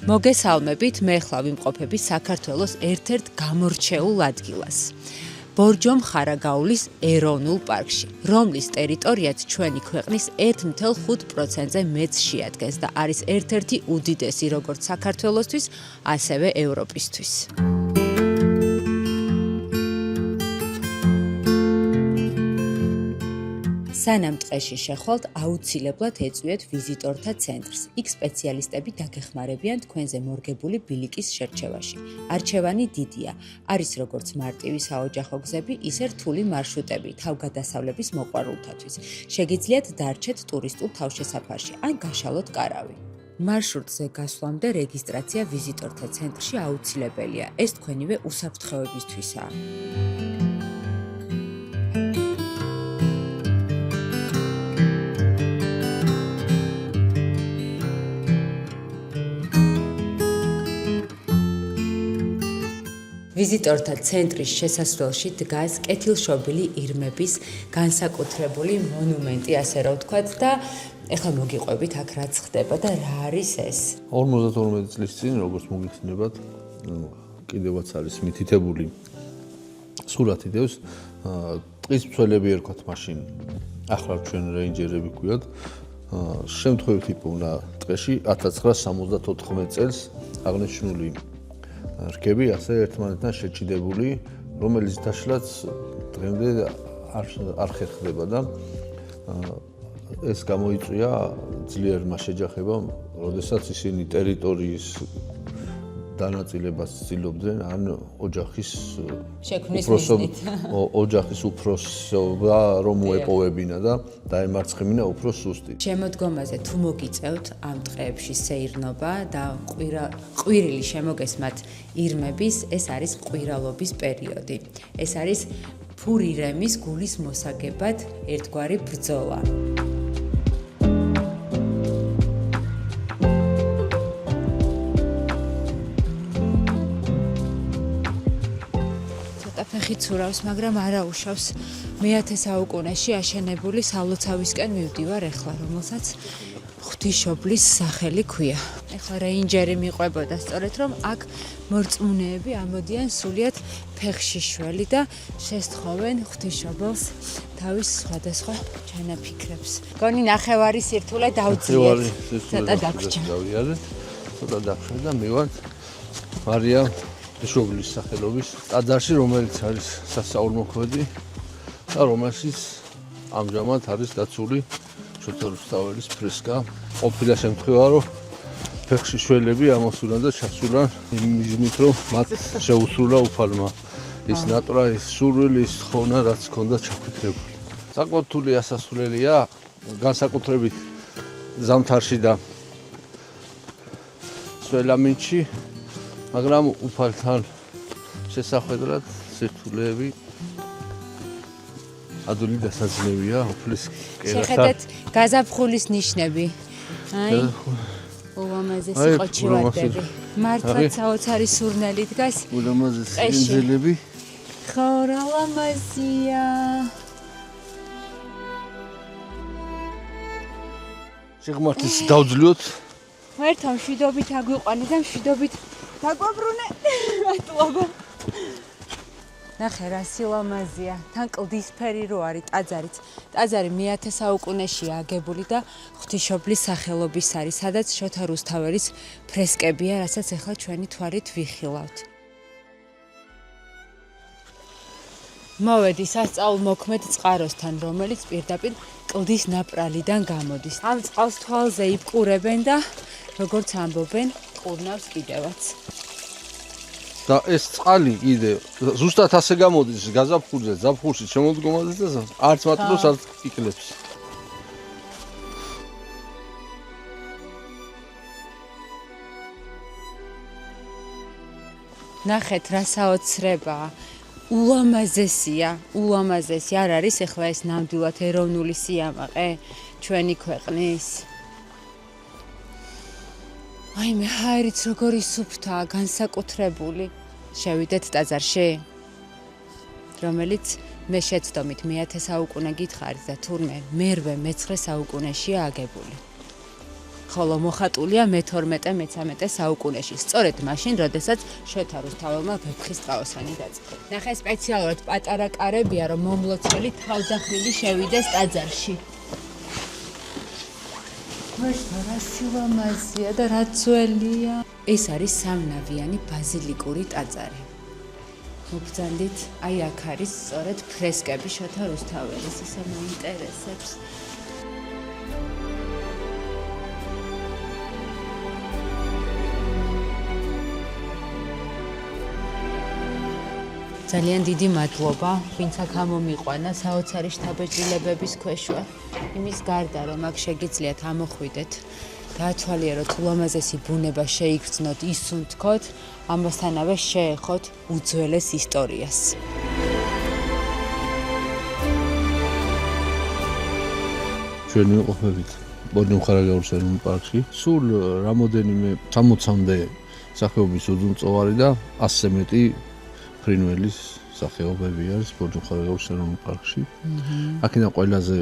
მოგესალმებით, მე ხლა ვიმყოფები საქართველოს ერთ-ერთ გამორჩეულ ადგილას. ბორჯომ ხარაგაულის ეროვნულ პარკში, რომლის ტერიტორიაც ჩვენი ქვეყნის 1.5%-ზე მეტს შეადგენს და არის ერთ-ერთი უდიდესი როგორც საქართველოსთვის, ასევე ევროპისთვის. სანამ ტყეში შეხვალთ, აუცილებლად ეწვიეთ ვიზიტორთა ცენტრს. იქ სპეციალისტები დაგეხმარებიან თქვენზე მორგებული ბილიკის შერჩევაში. არჩევანი დიდია. არის როგორც მარტივი საოჯახო გზები, ისე რთული მარშრუტები თავგადასავლების მოყვარულთათვის. შეგიძლიათ დარჩეთ ტურისტულ თავშესაფარში ან გაშალოთ კარავი. მარშრუტზე გასვლამდე რეგისტრაცია ვიზიტორთა ცენტრში აუცილებელია. ეს თქვენივე უსაფრთხოებისთვისაა. ვიზიტორთა ცენტრის შესასვლელში დგას კეთილშობილი ირმების განსაკუთრებული მონუმენტი, ასე რომ ვთქვათ და ეხლა მოგიყვებით აქ რაც ხდება და რა არის ეს? 52 წლის წინ, როგორც მოგიხსენებათ, კიდევაც არის მითითებული სურათი დევს, ტყის მცველები ერქვათ მაშინ, ახლა ჩვენ რეინჯერები გვიოთ, შემთხვევით იპოვნა ტყეში 1974 წელს აღნიშნული რქები ასე ერთმანეთთან შეჭიდებული, რომელიც დაშლაც დღემდე არ ხერხდება და ეს გამოიწვია ძლიერმა შეჯახებამ, როდესაც ისინი ტერიტორიის დანაწილებას ცდილობდნენ, ან ოჯახის უფროსობა რომ უეპოვებინა და დაემარცხებინა უფრო სუსტი. შემოდგომაზე თუ მოგიწევთ ამ ტყეებში სეირნობა და ყვირილი შემოგესმათ ირმების, ეს არის ყვირალობის პერიოდი. ეს არის ფურირემის გულის მოსაგებად ერთგვარი ბრძოლა. ფეხით ცურავს, მაგრამ არა უშავს. მე-10 საუკუნეში აშენებული სალოცავისკენ მივდივარ ეხლა, რომელსაც ღვთისმშობლის სახელი ქვია. ეხლა რეინჯერი მიყვებოდა სწორედ რომ აქ მორწმუნეები ამოდიან სულიად ფეხში შველი და შესთხოვენ ღვთისმშობელს თავის სხვადასხვა ჩანაფიქრებს. გონი ნახევარი სირთულე დავძლიეთ. ცოტა დაგვრჩა. ცოტა დაგვრჩა და მივარ მარია ღვთისმშობლის სახელობის ტაძარში, რომელიც არის სასწაულმოქმედი და რომელშიც ამჟამად არის დაცული შოთა რუსთაველის ფრესკა. ყოფილა შემთხვევა, რომ ფეხში შველები ამოსულან და ჩასულან იმით, რომ მათ შეუსრულა უფალმა ის ნატრა, ის სურვილი, ის ხონა, რაც ჰქონდა ჩაფიქრებული. საკმაოდ რთული ასასვლელია, განსაკუთრებით ზამთარში და სველამინდში, მაგრამ უფალთან შესახვედრად სირთულეები ადვილი დასაძლევია უფლის კერასთან. შეხედეთ გაზაფხულის ნიშნები. აი, ულამაზესი ყოჩივარდები. მართლაც საოცარი სურნელი დგას. ულამაზესი ინძილები. ხო, რა ლამაზია. შეგმართლებს დავძლიოთ. ერთამ შვიდობით აგვიყვანე და შვიდობით დაგვაბრუნე. მადლობა. ნახე რა სილამაზია. თან კლდისფერი რო არის ტაძარიც. ტაძარი მე-10 საუკუნეშია აგებული და ღვთისმშობლის სახელობის არის, სადაც შოთა რუსთაველის ფრესკებია, რასაც ახლა ჩვენი თვალით ვიხილავთ. მოვედი სასწაულმოქმედ წყაროსთან, რომელიც პირდაპირ კლდის ნაპრალიდან გამოდის. ამ წყალს თვალზე იპყურებენ და როგორც ამბობენ, ყურნავს კიდევაც. და ეს წყალი კიდე ზუსტად ასე გამოდის გაზაფხულზე, ზაფხულში შემოდგომაზე და არც მატყლობს, არც იკლებს. ნახეთ რა საოცრებაა. ულამაზესია, ულამაზესი არ არის ეხლა ეს ნამდვილად ეროვნული სიამაყე ჩვენი ქვეყნის. აი მე ჰაერიც როგორი სუფთაა, განსაკუთრებული. შევიდეთ ტაძარში, რომელიც მე შეცდომით მე-10 საუკუნე გითხარით და თურმე მერვე მე-9 საუკუნეშია აგებული. ხოლო მოხატულია მე-12-მე-13 საუკუნეში, სწორედ მაშინ, როდესაც შოთა რუსთაველმა ვეფხის ტყაოსანი დაწყო. ნახე, სპეციალურად პატარა კარებია, რომ მომლოცველი თავდახმილი შევიდეს ტაძარში. რა სილამაზეა და რა ძველია. ეს არის სამნავიანი ბაზილიკური ტაძარი. მოგძანდით, აი აქ არის სწორედ ფრესკები შოთა რუსთაველის, ისე მაინტერესებს. ძალიან დიდი მადლობა, ვინც აქ ამომიყვანა საოცარი შთაბეჭდილებების ქვეშ ვარ. იმის გარდა, რომ აქ შეგიძლიათ ამოხვიდეთ, გაათვალიეროთ ულამაზესი ბუნება, შეიგრძნოთ, ისუნთქოთ, ამასთანავე შეეხოთ უძველეს ისტორიას. ჩვენი ვიყოფებით ბორჯომხარაგაულის ეროვნულ პარკში. სულ რამოდენიმე 60-მდე სახეობის უძუნწოვარი და 100-ზე მეტი ფრინველის სახეობები არის ბორჯომხარაგაულის ეროვნულ პარკში. აქედან ყველაზე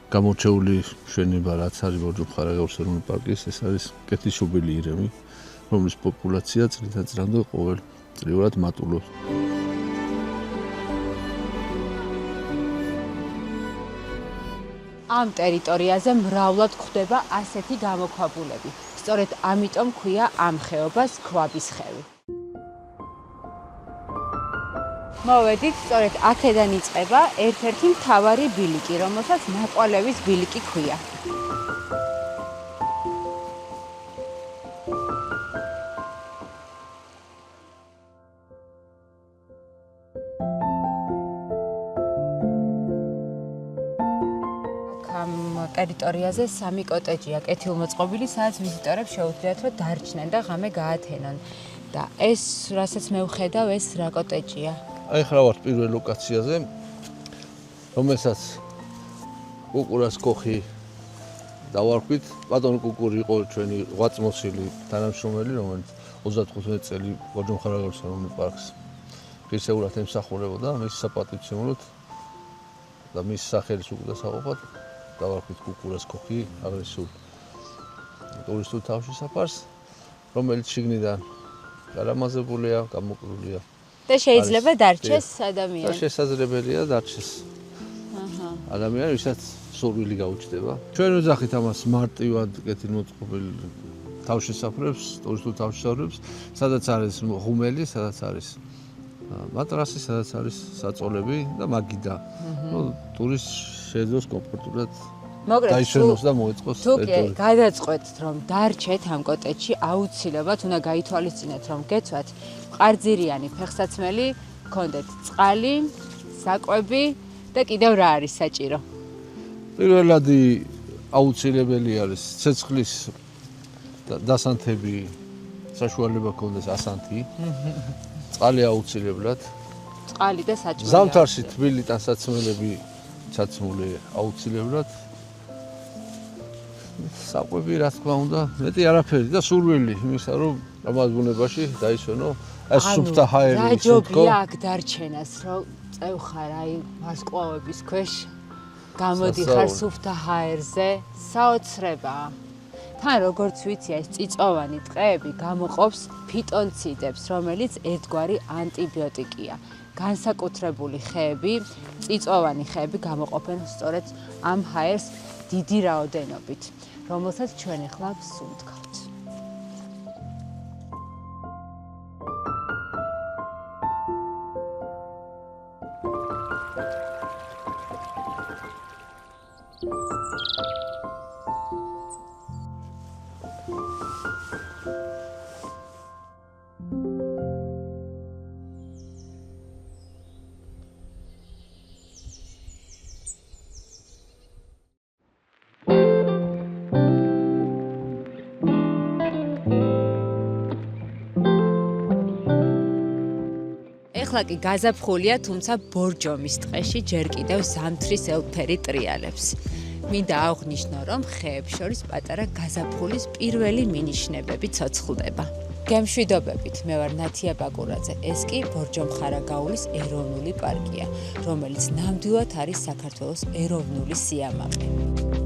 გამორჩეული მშვენება, რაც არის ბორჯომხარაგაულის ეროვნულ პარკის, ეს არის კეთილშობილი ირემი, რომლის პოპულაცია წლითაც-წლამდე ყოველწლიურად მატულობს. ამ ტერიტორიაზე მრავლად გვხვდება ასეთი გამოქვაბულები. სწორედ ამიტომ ქვია ამ ხეობას ქვაბის ხევი. მოვედით, სწორედ აქედან იწყება ერთ-ერთი მთავარი ბილიკი, რომელსაც ნაკვალევის ბილიკი ქვია. ამ ტერიტორიაზე 3 კოტეჯია კეთილმოწყობილი, სადაც ვიზიტორებს შეუძლიათ რომ დარჩნენ და ღამე გაათენონ. და ეს, რასაც მე ვხედავ, ეს რა კოტეჯია? აი ხრა ვართ პირველ ლოკაციაზე, რომელსაც კუკურას კოხი დავარქვით. ბატონი კუკური იყო ჩვენი ღვაწმოსილი თანამშრომელი, რომელიც 35 წელი ბორჯომხარაგაულის ეროვნულ პარკს ღირსეულად ემსახურებოდა, მის საპატივცემულოდ და მის სახელის უკდასაყოფად დავარქვით კუკურას კოხი აგრესიულ ტურისტულ თავშესაფარს, რომელიც შიგნიდან გარამაზებულია, გამოკვლულია. და შეიძლება დარჩეს ადამიანი. და შესაძლებელია დარჩეს. ადამიანი, ვისაც სურვილი გაუჩნდება. ჩვენ ვეძახით ამას მარტივად კეთილმოწყობილ თავშესაფრებს, ტურისტულ თავშესაფრებს, სადაც არის ღუმელი, სადაც არის მატრასი, სადაც არის საწოლები და მაგიდა. ტურისტს შეეძლოს კომფორტულად დაიშვენოს და მოეწყოს ტერიტორია. თუ გადაწყვეტთ, რომ დარჩეთ ამ კოტეჯში, აუცილებლად უნდა გაითვალისწინეთ, რომ გეცვათ მყარძირიანი ფეხსაცმელი, გქონდეთ წყალი, საკვები და კიდევ რა არის საჭირო? პირველად აუცილებელი არის ცეცხლის დასანთები, საშუალება გქონდეს ასანთი. წყალი აუცილებლად. წყალი და საჭმელი. ზამთარში თბილი ტანსაცმელები საცმული აუცილებლად. საკვები, რა თქმა უნდა, მეტი არაფერი და სურვილი იმისა, რომ ამას ბუნებაში დაისვენო, ეს სუფთა ჰაერი ისუნთქო. რა აქ დარჩენას, რომ წევხარ აი ვარსკვლავების ქვეშ, გამოდიხარ სუფთა ჰაერზე, საოცრებაა. თან როგორც ვიცი, ეს წიწვოვანი ტყეები გამოყოფს ფიტონციდებს, რომელიც ერთგვარი ანტიბიოტიკია. განსაკუთრებული ხეები, წიწვოვანი ხეები გამოყოფენ სწორედ ამ ჰაერს დიდი რაოდენობით, რომელსაც ჩვენ ახლა ვსუნთქავთ. ახლა კი გაზაფხულია, თუმცა ბორჯომის ტყეში ჯერ კიდევ ზამთრის ელფერი ტრიალებს. მინდა აღვნიშნო, რომ ხეებს შორის პატარა გაზაფხულის პირველი მინიშნებები ცოცხლდება. გემშვიდობებით, მე ვარ ნათია ბაკურაძე. ეს კი ბორჯომხარაგაულის ეროვნული პარკია, რომელიც ნამდვილად არის საქართველოს ეროვნული სიამაყე.